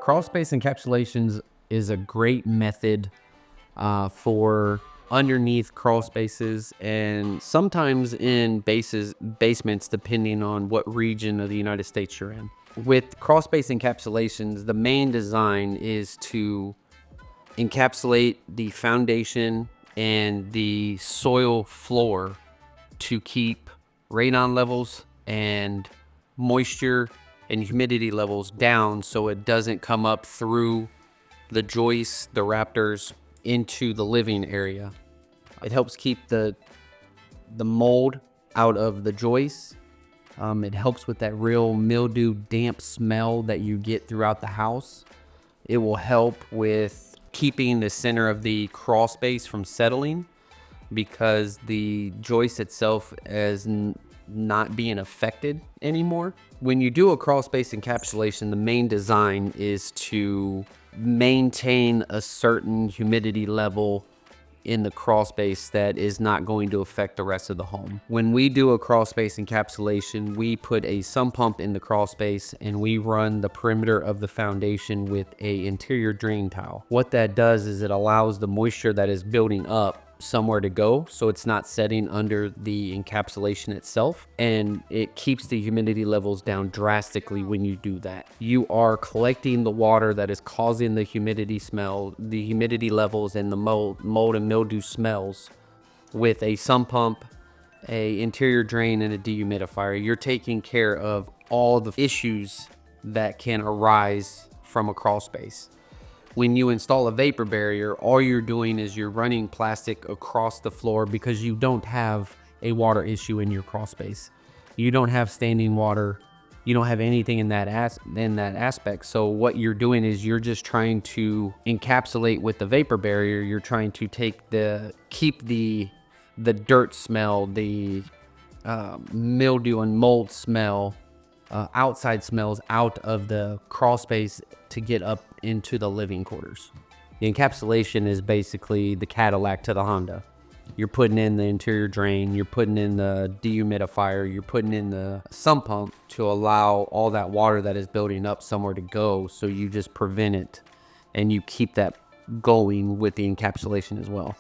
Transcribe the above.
crawl space encapsulations is a great method for underneath crawl spaces and sometimes in basements, depending on what region of the United States you're in. With crawl space encapsulations, the main design is to encapsulate the foundation and the soil floor to keep radon levels and moisture and humidity levels down so it doesn't come up through the joists, the rafters, into the living area. It helps keep the mold out of the joists. It helps with that real mildew, damp smell that you get throughout the house. It will help with keeping the center of the crawl space from settling because the joist itself is not being affected anymore. When you do a crawl space encapsulation, the main design is to maintain a certain humidity level in the crawl space that is not going to affect the rest of the home. When we do a crawl space encapsulation, we put a sump pump in the crawl space and we run the perimeter of the foundation with a interior drain tile. What that does is it allows the moisture that is building up somewhere to go, so it's not setting under the encapsulation itself, and it keeps the humidity levels down drastically. When you do that, you are collecting the water that is causing the humidity levels and the mold and mildew smells with a sump pump, a interior drain, and a dehumidifier. You're taking care of all the issues that can arise from a crawl space. When you install a vapor barrier, all you're doing is you're running plastic across the floor because you don't have a water issue in your crawl space. You don't have standing water. You don't have anything in that aspect. So what you're doing is you're just trying to encapsulate with the vapor barrier. You're trying to keep the dirt smell, the mildew and mold smell, outside smells out of the crawl space to get up into the living quarters. The encapsulation is basically the Cadillac to the Honda. You're putting in the interior drain, you're putting in the dehumidifier, you're putting in the sump pump to allow all that water that is building up somewhere to go, so you just prevent it and you keep that going with the encapsulation as well.